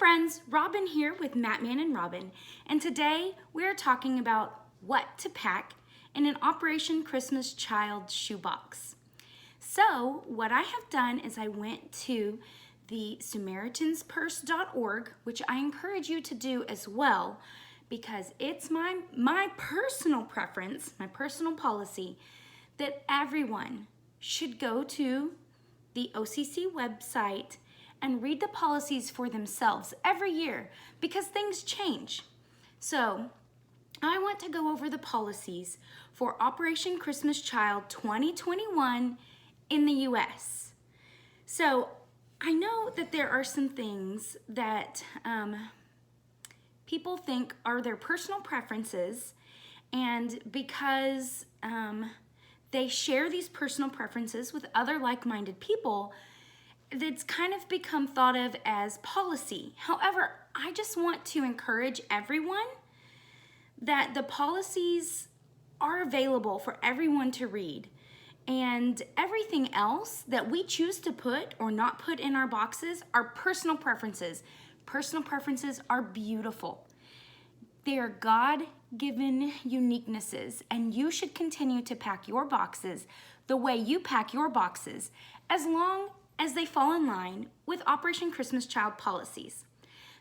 friends, Robin here with Matman and Robin, and today we're talking about what to pack in an Operation Christmas Child shoebox. So what I have done is I went to the SamaritansPurse.org, which I encourage you to do as well, because it's my personal preference, my personal policy, that everyone should go to the OCC website and read the policies for themselves every year because things change. So I want to go over the policies for Operation Christmas Child 2021 in the US. So I know that there are some things that people think are their personal preferences, and because they share these personal preferences with other like-minded people, it's kind of become thought of as policy. However, I just want to encourage everyone that the policies are available for everyone to read, and everything else that we choose to put or not put in our boxes are personal preferences. Personal preferences are beautiful. They are God-given uniquenesses, and you should continue to pack your boxes the way you pack your boxes, as long as they fall in line with Operation Christmas Child policies.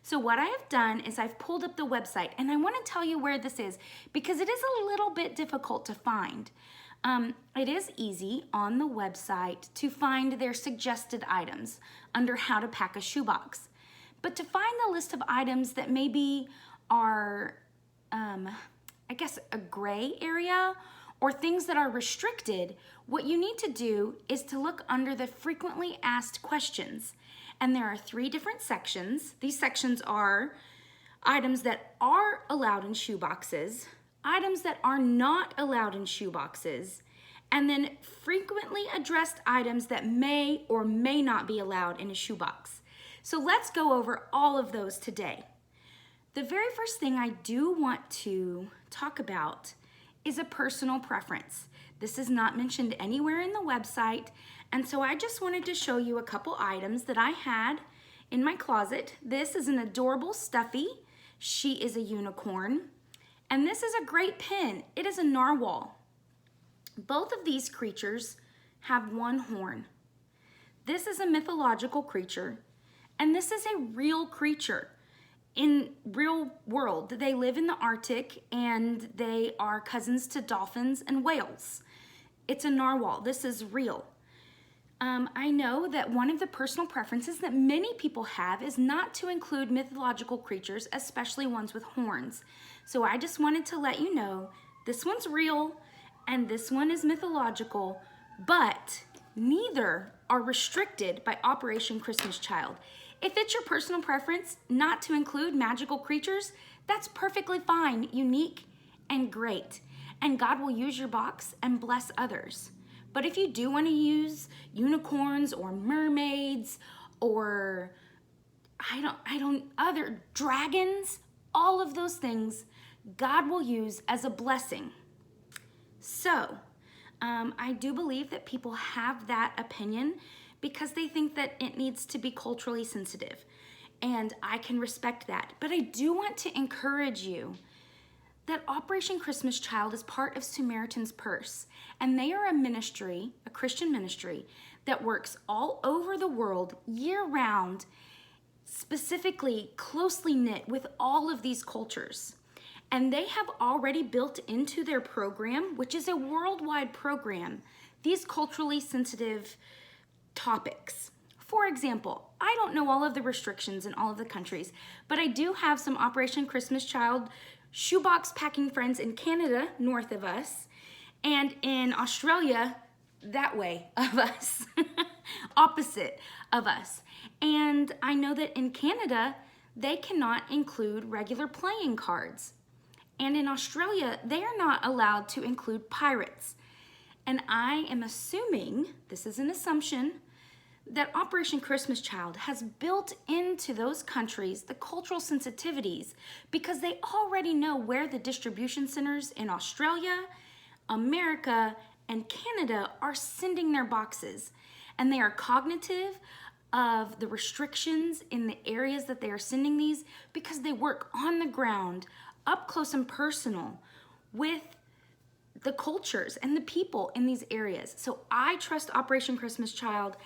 So what I have done is I've pulled up the website, and I want to tell you where this is because it is a little bit difficult to find. It is easy on the website to find their suggested items under how to pack a shoebox. But to find the list of items that maybe are, I guess, a gray area or things that are restricted, what you need to do is to look under the frequently asked questions. And there are 3 different sections. These sections are items that are allowed in shoeboxes, items that are not allowed in shoeboxes, and then frequently addressed items that may or may not be allowed in a shoebox. So let's go over all of those today. The very first thing I do want to talk about is a personal preference. This is not mentioned anywhere in the website, and so I just wanted to show you a couple items that I had in my closet. This is an adorable stuffy. She is a unicorn. And this is a great pin. It is a narwhal. Both of these creatures have one horn. This is a mythological creature, and this is a real creature. In real world, they live in the Arctic, and they are cousins to dolphins and whales. It's a narwhal. This is real. I know that one of the personal preferences that many people have is not to include mythological creatures, especially ones with horns. So I just wanted to let you know this one's real and this one is mythological, but neither are restricted by Operation Christmas Child. If it's your personal preference not to include magical creatures, that's perfectly fine, unique, and great. And God will use your box and bless others. But if you do want to use unicorns or mermaids or other dragons, all of those things God will use as a blessing. So I do believe that people have that opinion because they think that it needs to be culturally sensitive, and I can respect that. But I do want to encourage you that Operation Christmas Child is part of Samaritan's Purse, and they are a ministry, a Christian ministry, that works all over the world year-round, specifically closely knit with all of these cultures. And they have already built into their program, which is a worldwide program, these culturally sensitive topics. For example, I don't know all of the restrictions in all of the countries, but I do have some Operation Christmas Child shoebox packing friends in Canada, north of us, and in Australia, that way of us, opposite of us. And I know that in Canada, they cannot include regular playing cards. And in Australia, they are not allowed to include pirates. And I am assuming, this is an assumption, that Operation Christmas Child has built into those countries the cultural sensitivities because they already know where the distribution centers in Australia, America, and Canada are sending their boxes. And they are cognitive of the restrictions in the areas that they are sending these, because they work on the ground, up close and personal with the cultures and the people in these areas. So I trust Operation Christmas Child.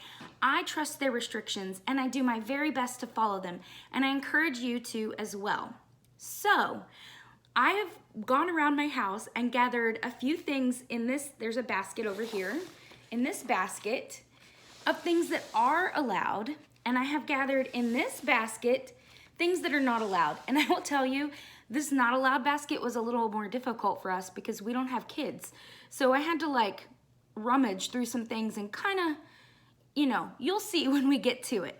I trust their restrictions, and I do my very best to follow them. And I encourage you to as well. So I have gone around my house and gathered a few things in this. There's a basket over here. In this basket of things that are allowed, and I have gathered in this basket things that are not allowed. And I will tell you, this not allowed basket was a little more difficult for us because we don't have kids. So I had to like rummage through some things and kind of, you know, you'll see when we get to it.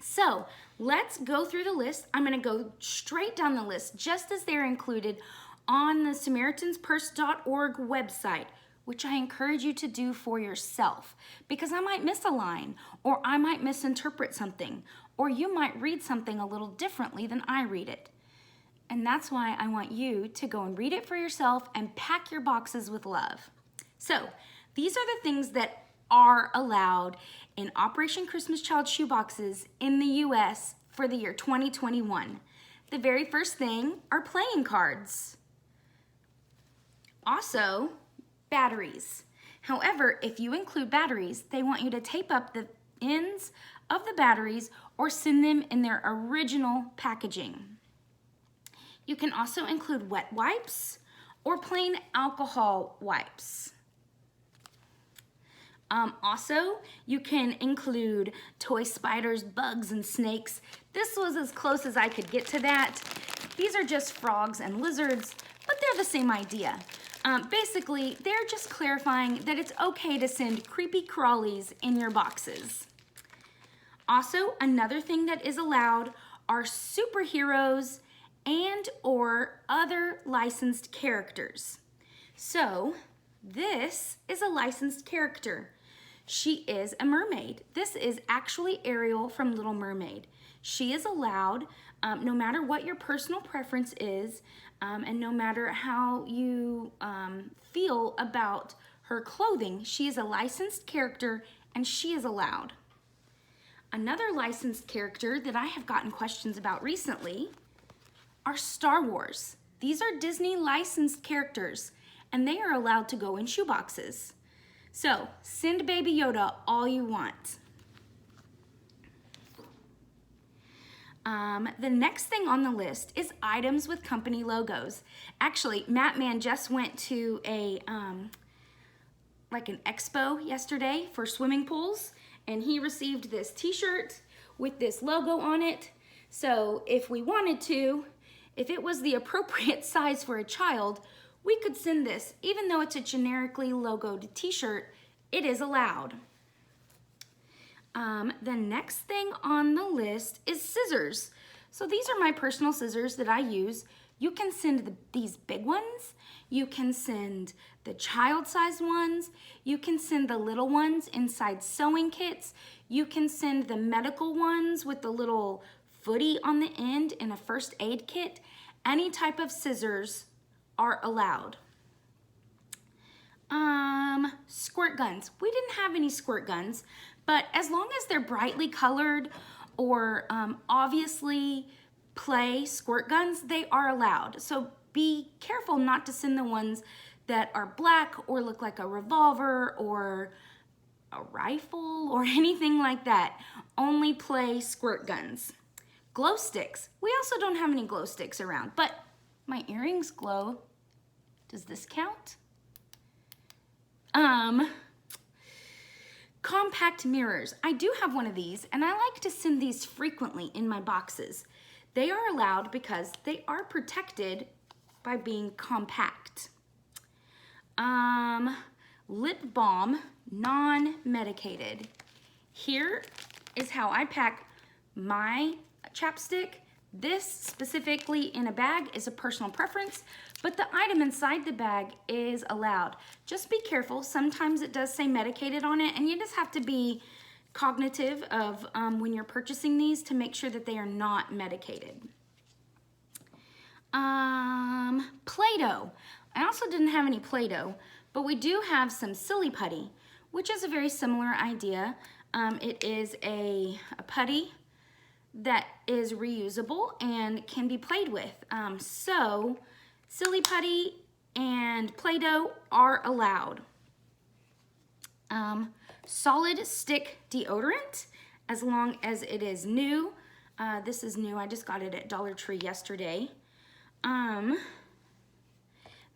So let's go through the list. I'm gonna go straight down the list just as they're included on the SamaritansPurse.org website, which I encourage you to do for yourself, because I might miss a line, or I might misinterpret something, or you might read something a little differently than I read it. And that's why I want you to go and read it for yourself and pack your boxes with love. So these are the things that are allowed in Operation Christmas Child shoeboxes in the US for the year 2021. The very first thing are playing cards. Also, batteries. However, if you include batteries, they want you to tape up the ends of the batteries or send them in their original packaging. You can also include wet wipes or plain alcohol wipes. Also, you can include toy spiders, bugs, and snakes. This was as close as I could get to that. These are just frogs and lizards, but they're the same idea. Basically, they're just clarifying that it's okay to send creepy crawlies in your boxes. Also, another thing that is allowed are superheroes and or other licensed characters. So this is a licensed character. She is a mermaid. This is actually Ariel from Little Mermaid. She is allowed, no matter what your personal preference is, and no matter how you feel about her clothing, she is a licensed character and she is allowed. Another licensed character that I have gotten questions about recently are Star Wars. These are Disney licensed characters and they are allowed to go in shoeboxes. So send Baby Yoda all you want. The next thing on the list is items with company logos. Actually, Matt Man just went to a like an expo yesterday for swimming pools, and he received this t-shirt with this logo on it. So if we wanted to, if it was the appropriate size for a child, we could send this. Even though it's a generically logoed t-shirt, it is allowed. The next thing on the list is scissors. So these are my personal scissors that I use. You can send these big ones. You can send the child-sized ones. You can send the little ones inside sewing kits. You can send the medical ones with the little footy on the end in a first aid kit. Any type of scissors are allowed. Squirt guns. We didn't have any squirt guns, but as long as they're brightly colored or obviously play squirt guns, they are allowed. So be careful not to send the ones that are black or look like a revolver or a rifle or anything like that. Only play squirt guns. Glow sticks. We also don't have any glow sticks around, but my earrings glow. Does this count? Compact mirrors. I do have one of these, and I like to send these frequently in my boxes. They are allowed because they are protected by being compact. Lip balm, non-medicated. Here is how I pack my chapstick. This specifically in a bag is a personal preference, but the item inside the bag is allowed. Just be careful. Sometimes it does say medicated on it, and you just have to be cognitive of when you're purchasing these to make sure that they are not medicated. Play-Doh. I also didn't have any Play-Doh, but we do have some Silly Putty, which is a very similar idea. It is a putty that is reusable and can be played with. So silly putty and Play-Doh are allowed. Solid stick deodorant, as long as it is new. This is new, I just got it at Dollar Tree yesterday.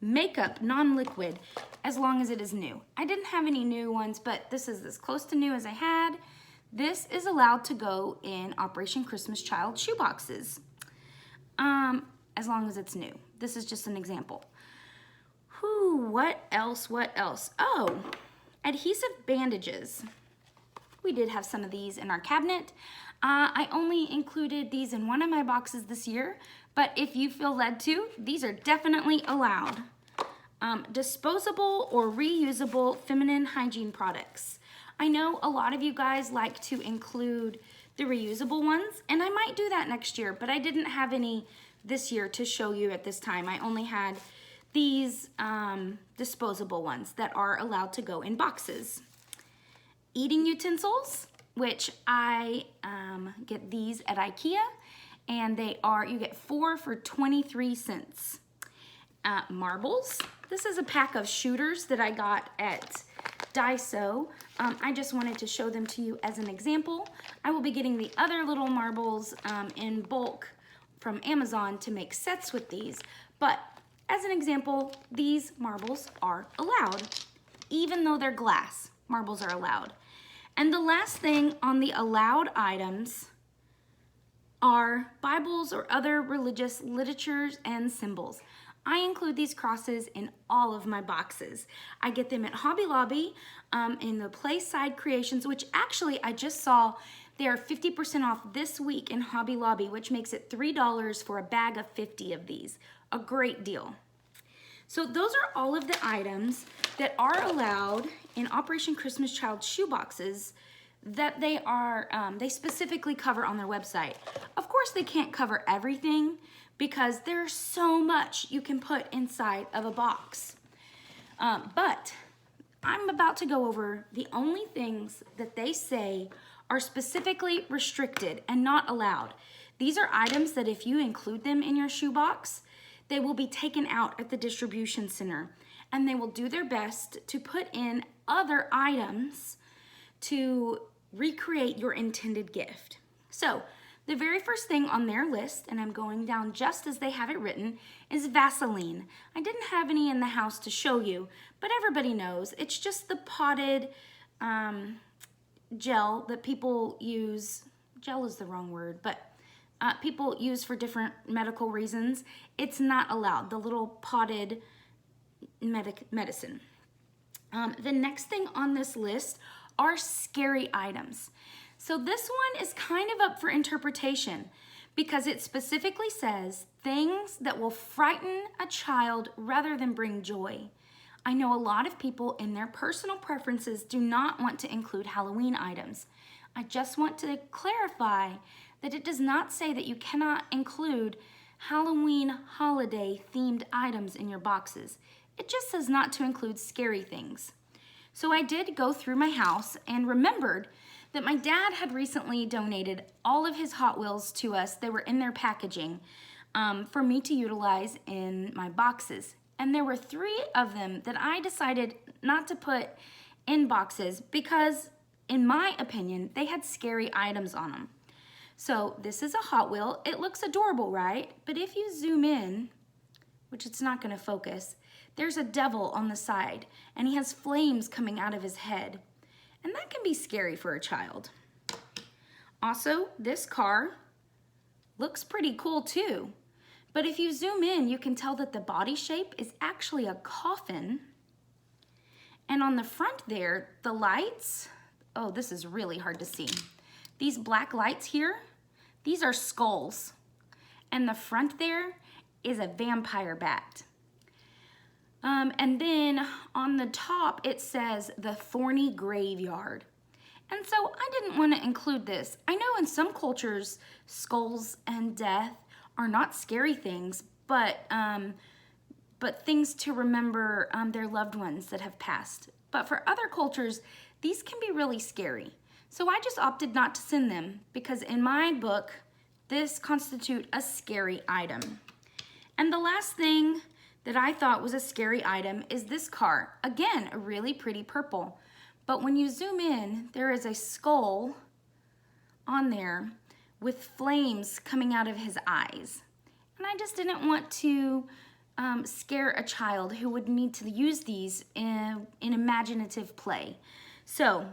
Makeup, non-liquid, as long as it is new. I didn't have any new ones, but this is as close to new as I had. This is allowed to go in Operation Christmas Child shoeboxes, as long as it's new. This is just an example. What else? Oh, adhesive bandages. We did have some of these in our cabinet. I only included these in one of my boxes this year, but if you feel led to, these are definitely allowed. Disposable or reusable feminine hygiene products. I know a lot of you guys like to include the reusable ones, and I might do that next year, but I didn't have any this year to show you at this time. I only had these disposable ones that are allowed to go in boxes. Eating utensils, which I get these at IKEA, and you get 4 for 23 cents. Marbles, this is a pack of shooters that I got at Daiso. I just wanted to show them to you as an example. I will be getting the other little marbles in bulk from Amazon to make sets with these, but as an example, these marbles are allowed. Even though they're glass, marbles are allowed. And the last thing on the allowed items are Bibles or other religious literatures and symbols. I include these crosses in all of my boxes. I get them at Hobby Lobby in the Playside Creations, which actually I just saw they are 50% off this week in Hobby Lobby, which makes it $3 for a bag of 50 of these. A great deal. So those are all of the items that are allowed in Operation Christmas Child shoeboxes that they specifically cover on their website. Of course, they can't cover everything because there's so much you can put inside of a box. But I'm about to go over the only things that they say are specifically restricted and not allowed. These are items that if you include them in your shoebox, they will be taken out at the distribution center, and they will do their best to put in other items to recreate your intended gift. So the very first thing on their list, and I'm going down just as they have it written, is Vaseline. I didn't have any in the house to show you, but everybody knows it's just the potted gel that people use. Gel is the wrong word, but people use for different medical reasons. It's not allowed, the little potted medicine. The next thing on this list are scary items. So this one is kind of up for interpretation because it specifically says things that will frighten a child rather than bring joy. I know a lot of people in their personal preferences do not want to include Halloween items. I just want to clarify that it does not say that you cannot include Halloween holiday themed items in your boxes. It just says not to include scary things. So I did go through my house and remembered that my dad had recently donated all of his Hot Wheels to us. They were in their packaging for me to utilize in my boxes. And there were 3 of them that I decided not to put in boxes because, in my opinion, they had scary items on them. So this is a Hot Wheel. It looks adorable, right? But if you zoom in, which it's not going to focus, there's a devil on the side, and he has flames coming out of his head. And that can be scary for a child. Also, this car looks pretty cool too. But if you zoom in, you can tell that the body shape is actually a coffin. And on the front there, the lights, oh, this is really hard to see. These black lights here, these are skulls. And the front there is a vampire bat. And then on the top, it says the thorny graveyard. And so I didn't want to include this. I know in some cultures, skulls and death are not scary things, but things to remember their loved ones that have passed. But for other cultures, these can be really scary. So I just opted not to send them because in my book, this constitutes a scary item. And the last thing that I thought was a scary item is this car. Again, a really pretty purple. But when you zoom in, there is a skull on there with flames coming out of his eyes. And I just didn't want to scare a child who would need to use these in imaginative play. So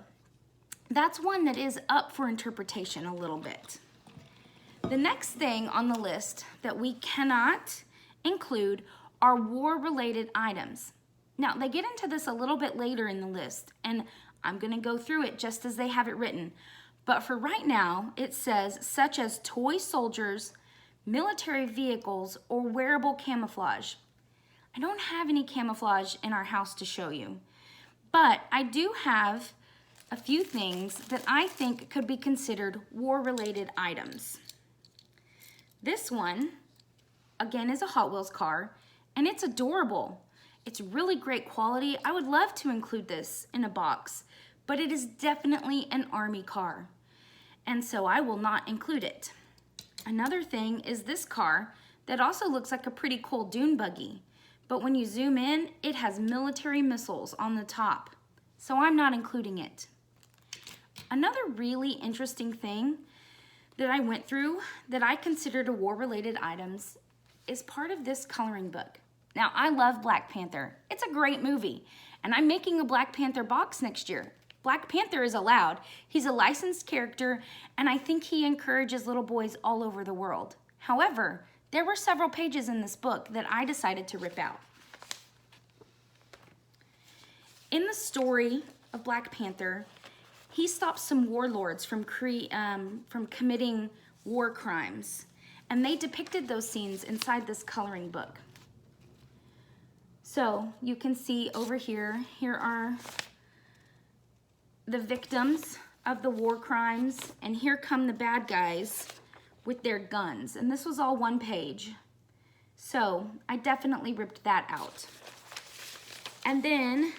that's one that is up for interpretation a little bit. The next thing on the list that we cannot include are war-related items. Now, they get into this a little bit later in the list, and I'm going to go through it just as they have it written. But for right now, it says such as toy soldiers, military vehicles, or wearable camouflage. I don't have any camouflage in our house to show you, but I do have a few things that I think could be considered war-related items. This one, again, is a Hot Wheels car, and it's adorable. It's really great quality. I would love to include this in a box, but it is definitely an army car, and so I will not include it. Another thing is this car that also looks like a pretty cool dune buggy, but when you zoom in, it has military missiles on the top, so I'm not including it. Another really interesting thing that I went through that I considered a war-related items is part of this coloring book. Now, I love Black Panther. It's a great movie, and I'm making a Black Panther box next year. Black Panther is allowed. He's a licensed character, and I think he encourages little boys all over the world. However, there were several pages in this book that I decided to rip out. In the story of Black Panther, he stops some warlords from committing war crimes, and they depicted those scenes inside this coloring book. So you can see over here, here are the victims of the war crimes, and here come the bad guys with their guns, and this was all one page. So I definitely ripped that out. And then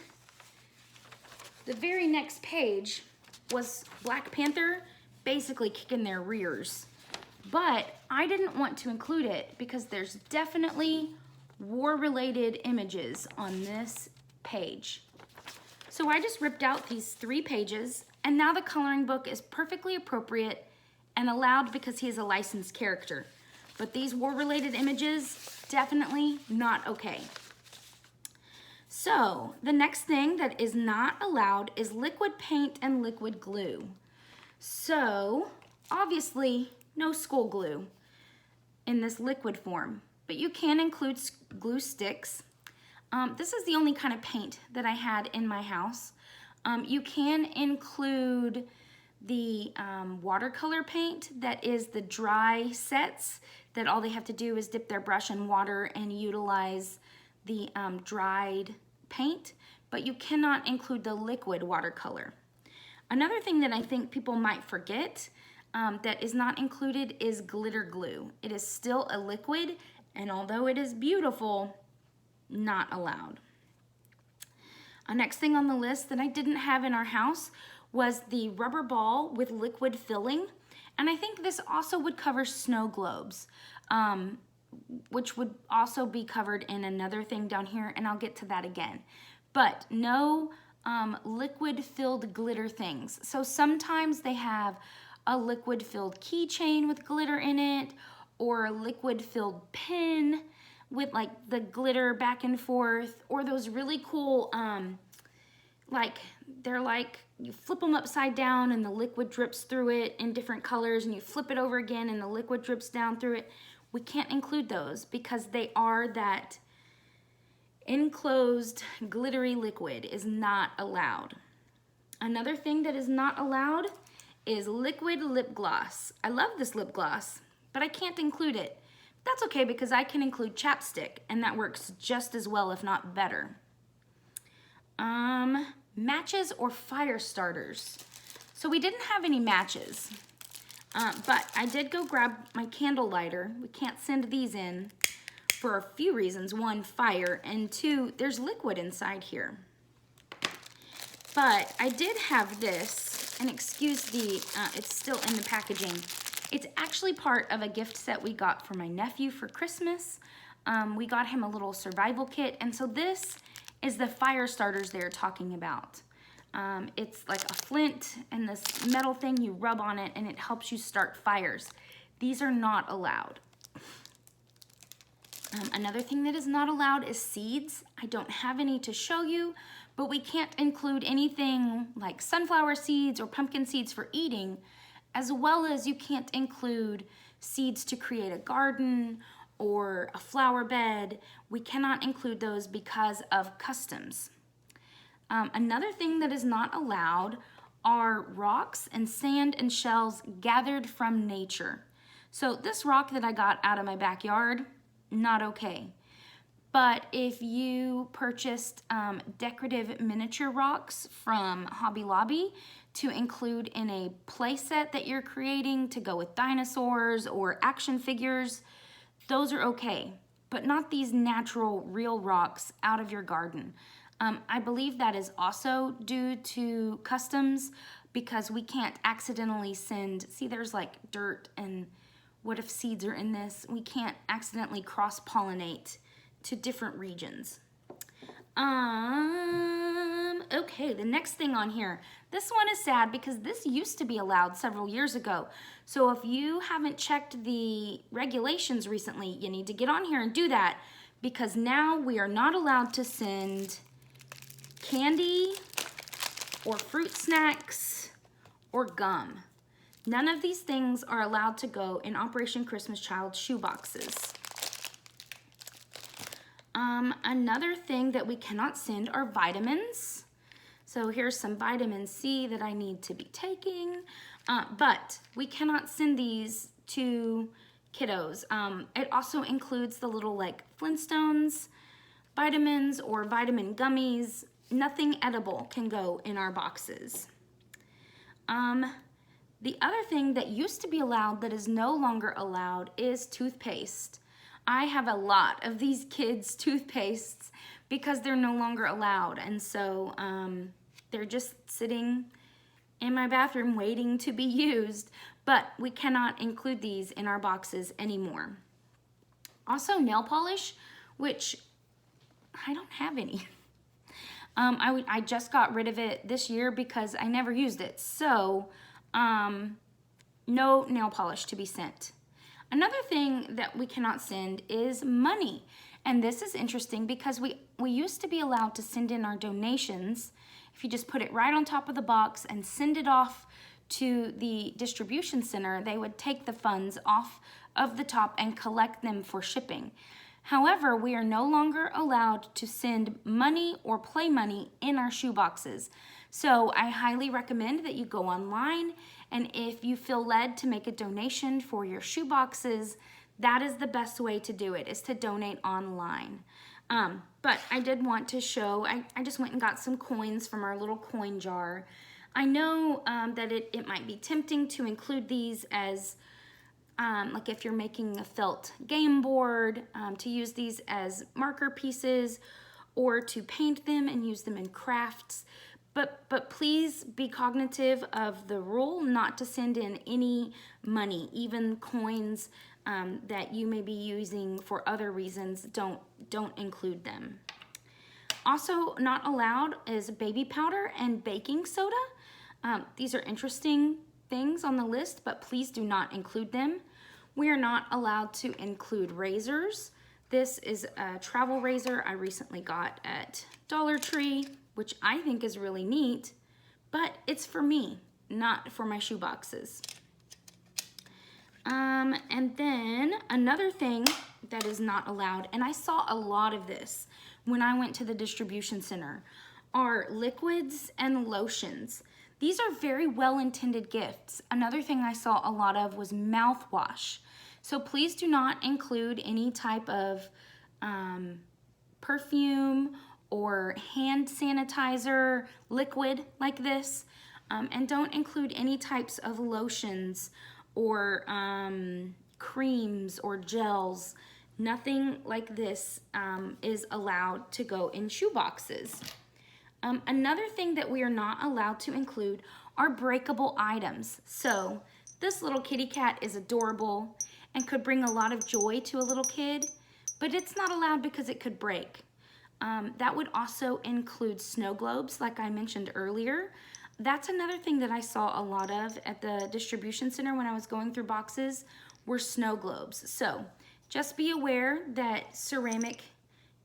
the very next page was Black Panther basically kicking their rears. But I didn't want to include it because there's definitely war-related images on this page. So I just ripped out these 3 pages, and now the coloring book is perfectly appropriate and allowed because he is a licensed character. But these war-related images, definitely not okay. So the next thing that is not allowed is liquid paint and liquid glue. So obviously no school glue in this liquid form, but you can include glue sticks. This is the only kind of paint that I had in my house. You can include the watercolor paint that is the dry sets that all they have to do is dip their brush in water and utilize the dried paint, but you cannot include the liquid watercolor. Another thing that I think people might forget that is not included is glitter glue. It is still a liquid, and although it is beautiful, not allowed. Next thing on the list that I didn't have in our house was the rubber ball with liquid filling, and I think this also would cover snow globes, which would also be covered in another thing down here, and I'll get to that again. But no liquid-filled glitter things. So sometimes they have a liquid-filled keychain with glitter in it, or a liquid-filled pin with like the glitter back and forth, or those really cool, they're like, you flip them upside down and the liquid drips through it in different colors, and you flip it over again and the liquid drips down through it. We can't include those because they are that enclosed glittery liquid is not allowed. Another thing that is not allowed is liquid lip gloss. I love this lip gloss, but I can't include it. That's okay because I can include chapstick, and that works just as well, if not better. Matches or fire starters. So we didn't have any matches, but I did go grab my candle lighter. We can't send these in for a few reasons. 1, fire, and 2, there's liquid inside here. But I did have this, and excuse the, it's still in the packaging. It's actually part of a gift set we got for my nephew for Christmas. We got him a little survival kit, and so this is the fire starters they're talking about. It's like a flint and this metal thing, you rub on it and it helps you start fires. These are not allowed. Another thing that is not allowed is seeds. I don't have any to show you, but we can't include anything like sunflower seeds or pumpkin seeds for eating, as well as you can't include seeds to create a garden or a flower bed. We cannot include those because of customs. Another thing that is not allowed are rocks and sand and shells gathered from nature. So this rock that I got out of my backyard, not okay. But if you purchased decorative miniature rocks from Hobby Lobby to include in a play set that you're creating to go with dinosaurs or action figures, those are okay, but not these natural real rocks out of your garden. I believe that is also due to customs, because we can't accidentally send, see there's like dirt, and what if seeds are in this? We can't accidentally cross-pollinate to different regions. Okay, the next thing on here. This one is sad because this used to be allowed several years ago. So if you haven't checked the regulations recently, you need to get on here and do that, because now we are not allowed to send candy or fruit snacks or gum. None of these things are allowed to go in Operation Christmas Child shoeboxes. Another thing that we cannot send are vitamins. So here's some vitamin C that I need to be taking, but we cannot send these to kiddos. It also includes the little like Flintstones vitamins or vitamin gummies. Nothing edible can go in our boxes. The other thing that used to be allowed that is no longer allowed is toothpaste. I have a lot of these kids' toothpastes because they're no longer allowed, and so they're just sitting in my bathroom waiting to be used, but we cannot include these in our boxes anymore. Also nail polish, which I don't have any. I just got rid of it this year because I never used it, so no nail polish to be sent. Another thing that we cannot send is money. And this is interesting because we used to be allowed to send in our donations. If you just put it right on top of the box and send it off to the distribution center, they would take the funds off of the top and collect them for shipping. However, we are no longer allowed to send money or play money in our shoe boxes. So I highly recommend that you go online, and if you feel led to make a donation for your shoe boxes, that is the best way to do it, is to donate online. But I did want to show, I just went and got some coins from our little coin jar. I know that it might be tempting to include these as like if you're making a felt game board, to use these as marker pieces or to paint them and use them in crafts. But please be cognitive of the rule not to send in any money, even coins that you may be using for other reasons. Don't include them. Also not allowed is baby powder and baking soda. These are interesting things on the list, but please do not include them. We are not allowed to include razors. This is a travel razor I recently got at Dollar Tree, which I think is really neat, but it's for me, not for my shoe boxes. And then another thing that is not allowed, and I saw a lot of this when I went to the distribution center, are liquids and lotions. These are very well-intended gifts. Another thing I saw a lot of was mouthwash. So please do not include any type of perfume or hand sanitizer liquid like this, and don't include any types of lotions or creams or gels. Nothing like this is allowed to go in shoe boxes. Another thing that we are not allowed to include are breakable items. So this little kitty cat is adorable and could bring a lot of joy to a little kid, but it's not allowed because it could break. That would also include snow globes, like I mentioned earlier. That's another thing that I saw a lot of at the distribution center when I was going through boxes were snow globes. So just be aware that ceramic,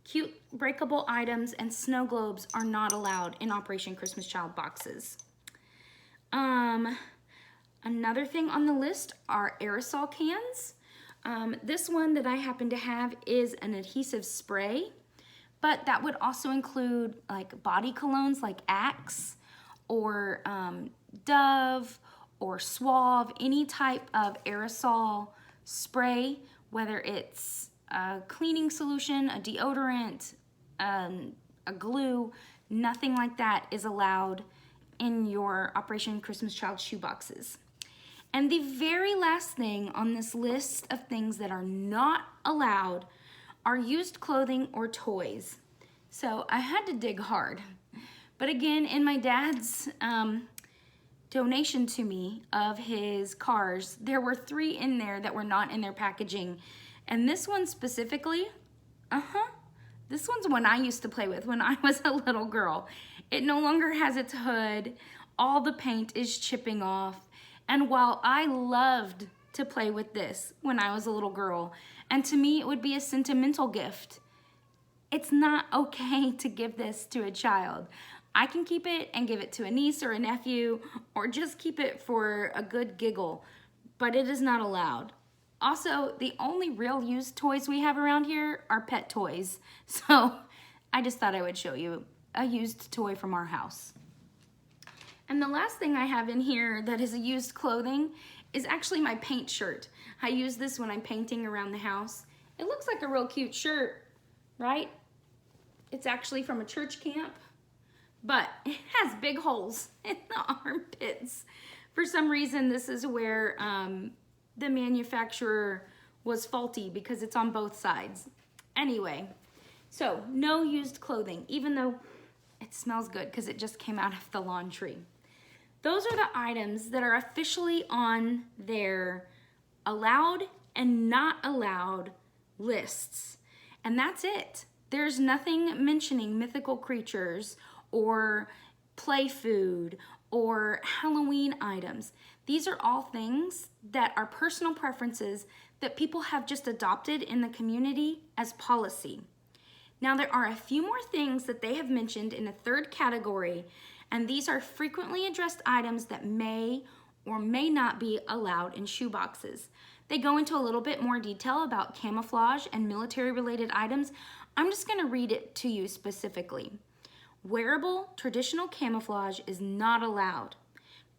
cute breakable items and snow globes are not allowed in Operation Christmas Child boxes. Another thing on the list are aerosol cans. This one that I happen to have is an adhesive spray, but that would also include like body colognes like Axe or Dove or Suave, any type of aerosol spray, whether it's a cleaning solution, a deodorant, a glue, nothing like that is allowed in your Operation Christmas Child shoe boxes. And the very last thing on this list of things that are not allowed are used clothing or toys. So I had to dig hard. But again, in my dad's donation to me of his cars, there were 3 in there that were not in their packaging. And this one specifically, this one's one I used to play with when I was a little girl. It no longer has its hood. All the paint is chipping off. And while I loved to play with this when I was a little girl, and to me it would be a sentimental gift, it's not okay to give this to a child. I can keep it and give it to a niece or a nephew, or just keep it for a good giggle, but it is not allowed. Also, the only real used toys we have around here are pet toys. So I just thought I would show you a used toy from our house. And the last thing I have in here that is a used clothing is actually my paint shirt. I use this when I'm painting around the house. It looks like a real cute shirt, right? It's actually from a church camp, but it has big holes in the armpits. For some reason, this is where the manufacturer was faulty because it's on both sides. Anyway, so no used clothing, even though it smells good because it just came out of the laundry. Those are the items that are officially on their allowed and not allowed lists. And that's it. There's nothing mentioning mythical creatures or play food or Halloween items. These are all things that are personal preferences that people have just adopted in the community as policy. Now, there are a few more things that they have mentioned in a third category, and these are frequently addressed items that may or may not be allowed in shoe boxes. They go into a little bit more detail about camouflage and military-related items. I'm just going to read it to you specifically. Wearable traditional camouflage is not allowed.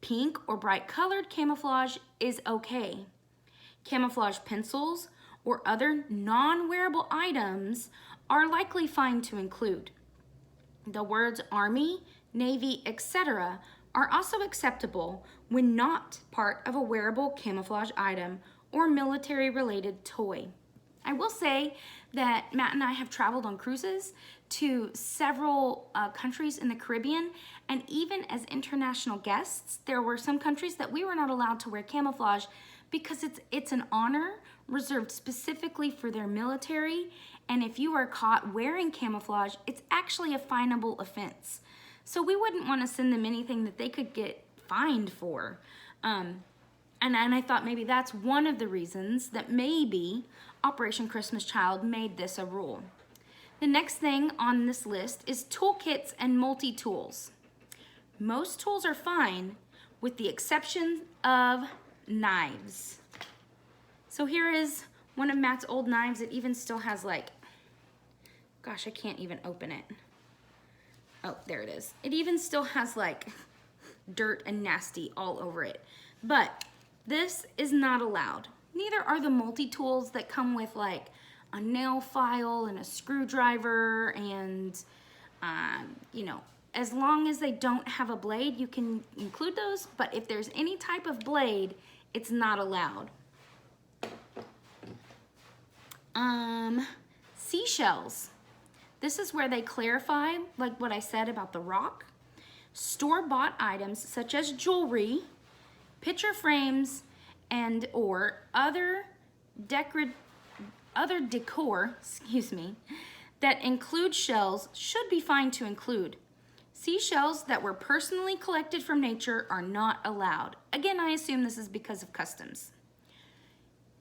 Pink or bright colored camouflage is okay. Camouflage pencils or other non-wearable items are likely fine to include. The words Army, Navy, etc. are also acceptable when not part of a wearable camouflage item or military-related toy. I will say that Matt and I have traveled on cruises to several countries in the Caribbean, and even as international guests, there were some countries that we were not allowed to wear camouflage because it's an honor reserved specifically for their military, and if you are caught wearing camouflage, it's actually a finable offense. So we wouldn't want to send them anything that they could get fined for. And I thought maybe that's one of the reasons that maybe Operation Christmas Child made this a rule. The next thing on this list is toolkits and multi-tools. Most tools are fine with the exception of knives. So here is one of Matt's old knives. It even still has like, gosh, I can't even open it. Oh, there it is. It even still has like dirt and nasty all over it. But this is not allowed. Neither are the multi-tools that come with like a nail file and a screwdriver and, you know, as long as they don't have a blade, you can include those. But if there's any type of blade, it's not allowed. Seashells. This is where they clarify, like what I said about the rock. Store-bought items such as jewelry, picture frames, and or other decor, that include shells should be fine to include. Seashells that were personally collected from nature are not allowed. Again, I assume this is because of customs.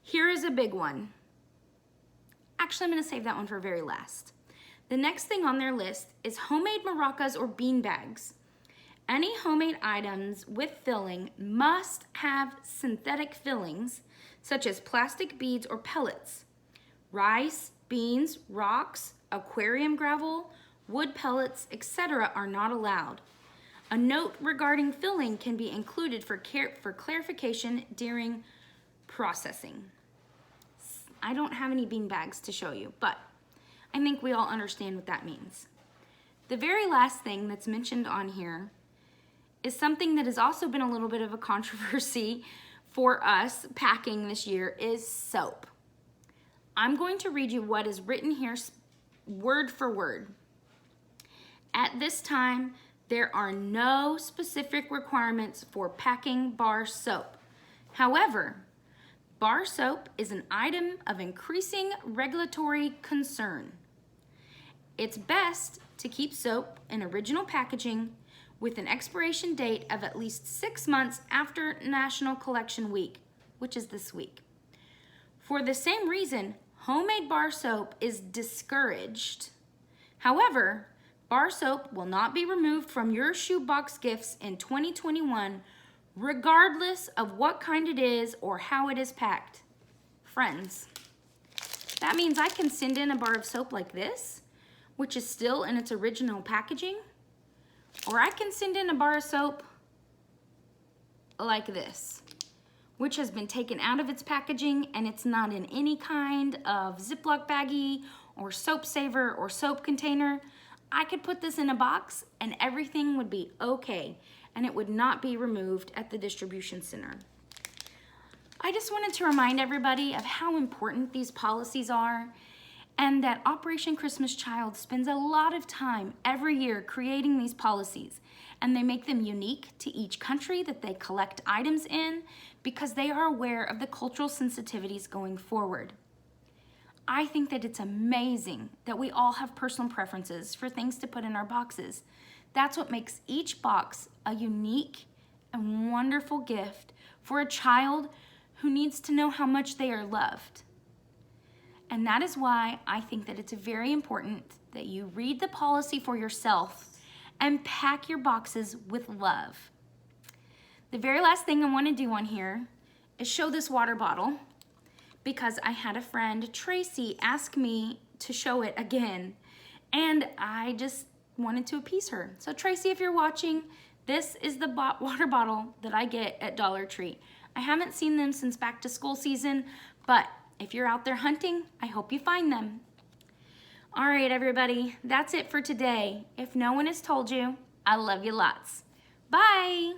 Here is a big one. Actually, I'm going to save that one for very last. The next thing on their list is homemade maracas or bean bags. Any homemade items with filling must have synthetic fillings, such as plastic beads or pellets. Rice, beans, rocks, aquarium gravel, wood pellets, etc. are not allowed. A note regarding filling can be included for clarification during processing. I don't have any bean bags to show you, but I think we all understand what that means. The very last thing that's mentioned on here is something that has also been a little bit of a controversy for us packing this year is soap. I'm going to read you what is written here word for word. At this time, there are no specific requirements for packing bar soap. However, bar soap is an item of increasing regulatory concern. It's best to keep soap in original packaging with an expiration date of at least 6 months after National Collection Week, which is this week. For the same reason, homemade bar soap is discouraged. However, bar soap will not be removed from your shoebox gifts in 2021, regardless of what kind it is or how it is packed. Friends, that means I can send in a bar of soap like this, which is still in its original packaging, or I can send in a bar of soap like this, which has been taken out of its packaging and it's not in any kind of Ziploc baggie or soap saver or soap container. I could put this in a box and everything would be okay and it would not be removed at the distribution center. I just wanted to remind everybody of how important these policies are and that Operation Christmas Child spends a lot of time every year creating these policies, and they make them unique to each country that they collect items in because they are aware of the cultural sensitivities going forward. I think that it's amazing that we all have personal preferences for things to put in our boxes. That's what makes each box a unique and wonderful gift for a child who needs to know how much they are loved. And that is why I think that it's very important that you read the policy for yourself and pack your boxes with love. The very last thing I want to do on here is show this water bottle because I had a friend, Tracy, ask me to show it again, and I just wanted to appease her. So Tracy, if you're watching, this is the water bottle that I get at Dollar Tree. I haven't seen them since back to school season, but if you're out there hunting, I hope you find them. All right, everybody, that's it for today. If no one has told you, I love you lots. Bye.